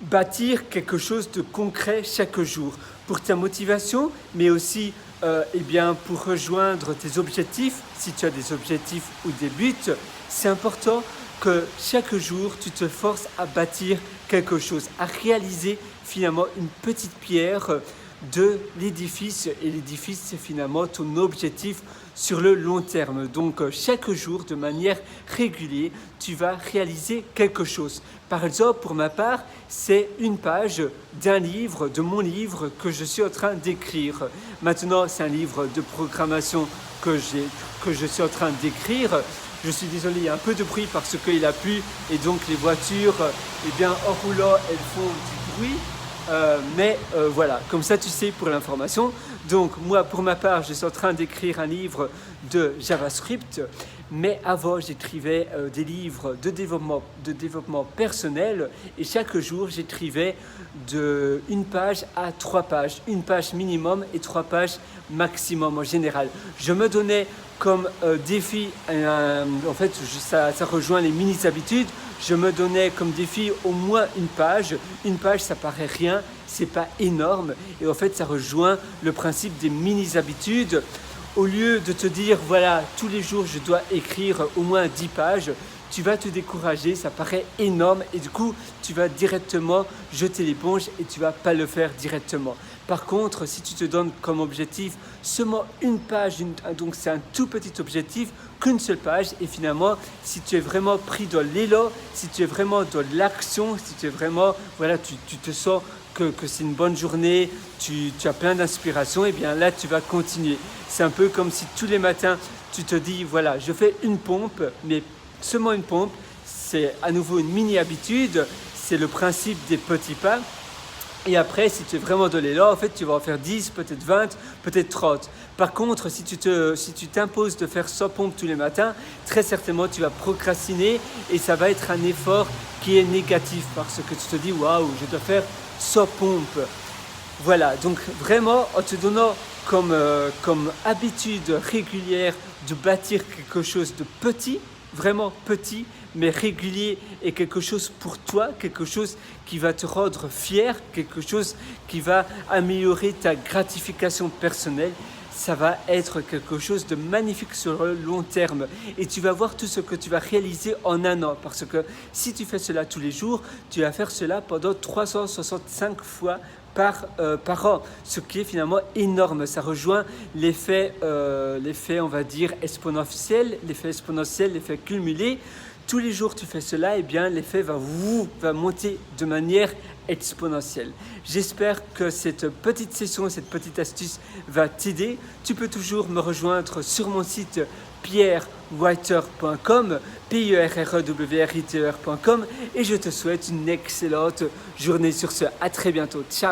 bâtir quelque chose de concret chaque jour pour ta motivation, mais aussi pour rejoindre tes objectifs. Si tu as des objectifs ou des buts, c'est important que chaque jour, tu te forces à bâtir quelque chose, à réaliser finalement une petite pierre de l'édifice. Et l'édifice, c'est finalement ton objectif sur le long terme. Donc, chaque jour, de manière régulière, tu vas réaliser quelque chose. Par exemple, pour ma part, c'est une page d'un livre, de mon livre que je suis en train d'écrire. Maintenant, c'est un livre de programmation que je suis en train d'écrire. Je suis désolé, il y a un peu de bruit parce qu'il a plu et donc les voitures, en roulant, elles font du bruit. Voilà, comme ça tu sais pour l'information. Donc moi, pour ma part, je suis en train d'écrire un livre de JavaScript, mais avant j'écrivais des livres de développement personnel et chaque jour j'écrivais de 1 page à 3 pages, 1 page minimum et 3 pages maximum en général. Je me donnais comme défi, ça rejoint les mini-habitudes. Je me donnais comme défi au moins 1 page. 1 page, ça paraît rien, c'est pas énorme. Et en fait, ça rejoint le principe des mini-habitudes. Au lieu de te dire, voilà, tous les jours, je dois écrire au moins 10 pages, tu vas te décourager, ça paraît énorme et du coup, tu vas directement jeter l'éponge et tu vas pas le faire directement. Par contre, si tu te donnes comme objectif seulement 1 page, donc c'est un tout petit objectif, qu'une seule page, et finalement, si tu es vraiment pris dans l'élan, si tu es vraiment dans l'action, si tu es vraiment, voilà, tu te sens que c'est une bonne journée, tu as plein d'inspiration, et bien là, tu vas continuer. C'est un peu comme si tous les matins, tu te dis, voilà, je fais une pompe, mais seulement une pompe, c'est à nouveau une mini-habitude, c'est le principe des petits pas. Et après, si tu es vraiment dans l'élan, en fait, tu vas en faire 10, peut-être 20, peut-être 30. Par contre, si tu t'imposes de faire 100 pompes tous les matins, très certainement, tu vas procrastiner et ça va être un effort qui est négatif parce que tu te dis « Waouh, je dois faire 100 pompes ». Voilà, donc vraiment, en te donnant comme habitude régulière de bâtir quelque chose de petit, vraiment petit, mais régulier et quelque chose pour toi, quelque chose qui va te rendre fier, quelque chose qui va améliorer ta gratification personnelle, ça va être quelque chose de magnifique sur le long terme et tu vas voir tout ce que tu vas réaliser en 1 an parce que si tu fais cela tous les jours, tu vas faire cela pendant 365 fois par an, ce qui est finalement énorme. Ça rejoint l'effet, on va dire, exponentiel, l'effet cumulé. Tous les jours tu fais cela, et bien l'effet va monter de manière exponentielle. J'espère que cette petite session, cette petite astuce va t'aider. Tu peux toujours me rejoindre sur mon site pierrewriter.com, pierrewriter.com, et je te souhaite une excellente journée sur ce. À très bientôt. Ciao.